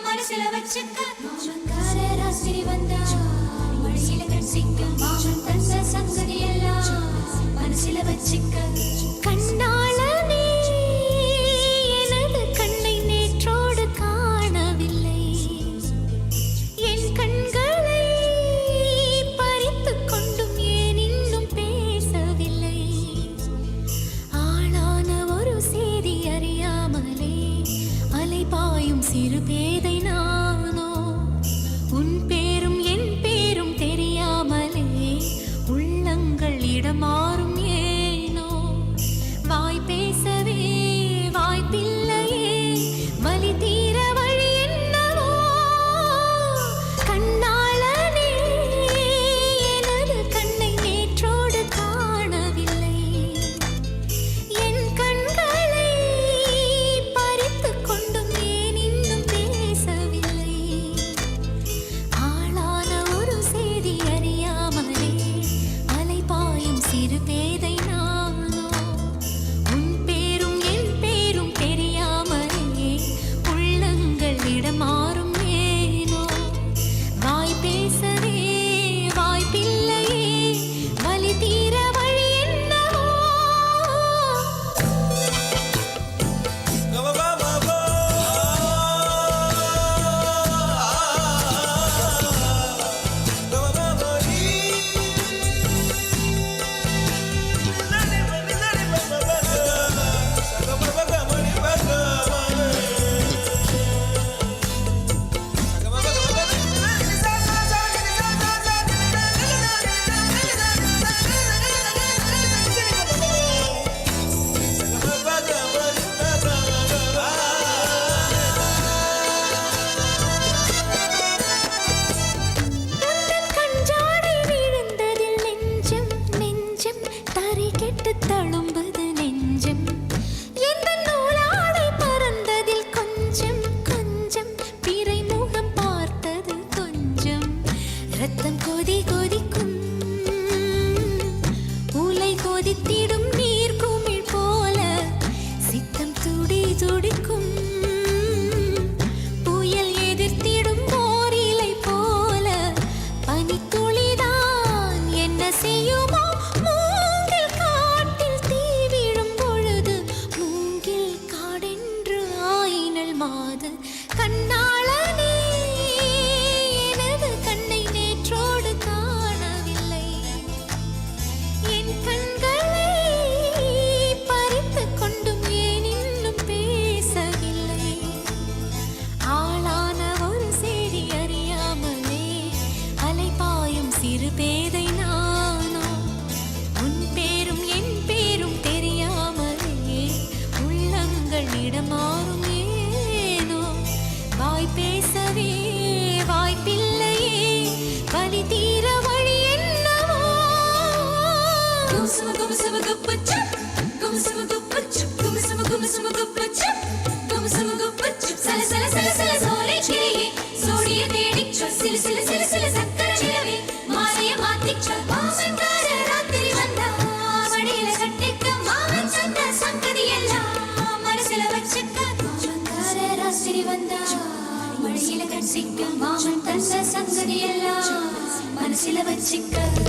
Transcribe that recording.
மனசுல வச்சுக்க மாமங்கார ராத்திரி வந்தா மழையில கட்டிக்க மாமன் தந்த சங்கதி எல்லாம் மனசுல வச்சுக்க கண்ணாளனே எனது கண்ணை நேற்றோடு காணவில்லை என் கண்களை பறித்துக் கொண்டும் ஏன் இன்னும் பேசவில்லை ஆளான ஒரு செய்தி அறியாமலே அலைபாயும் சிறு பேதை நானோ உன் பேரும் என் பேரும் தெரியாமலே உள்ளங்கள் இடமாறும் ஏனோ வாய் பேசவே வாய்ப்பில்லையே வலி தீர வழி என்னவோ கண்ணாளனே எனது கண்ணை நேற்றோடு காணவில்லை என் கண்களை பறித்துக் கொண்டும் ஏன் இன்னும் பேசவில்லை ஆளான ஒரு செய்தி அறியாமலே அலைபாயும் சிறு பேதை நானோ உன் பேரும் என் பேரும் தெரியாமலே உள்ளங்கள் இடமாறும் ஏனோ வாய் பேசவே வாய்ப்பில்லையே வலி தீர வழி என்னவோ கஞ்சாடை விழுந்ததில் நெஞ்சம் நெஞ்சம் தரை கெட்டு தழும்புது நெஞ்சம் எந்த நூலாடை பறந்ததில் கொஞ்சம் கொஞ்சம் பிறை முகம் பார்த்தது கொஞ்சம் ரத்தம் கொதி கொதிக்கும் உலை கொதித்திடும் நீர் குமிழ் போல சித்தம் துடி துடிக்கும் புயல் எதிர்த்திடும் போரிலை போல பனித்துளிதான் என்ன செய்யுமோ மூங்கில் காட்டில் தீ விழும் பொழுது மூங்கில் காடென்று ஆயினல் மாது கண்ணாளனே எனது கண்ணை நேற்றோடு காணவில்லை என் கண்களை பறித்துக் கொண்டும் ஏன் இன்னும் பேசவில்லை ஆளான ஒரு செய்தி அறியாமலே அலைபாயும் சிறு பேதை நானோ உன் பேரும் என் பேரும் தெரியாமலே உள்ளங்கள் இடமாறும் ஏனோ வாய் பேசவே வாய்ப்பில்லையே வலி தீர வழி என்னவோ மனசுல வச்சுக்க மாமங்கார ராத்திரி வந்தா மழையில கட்டிக்க மாமன் தந்த சங்கதி எல்லாம் மனசுல வச்சுக்க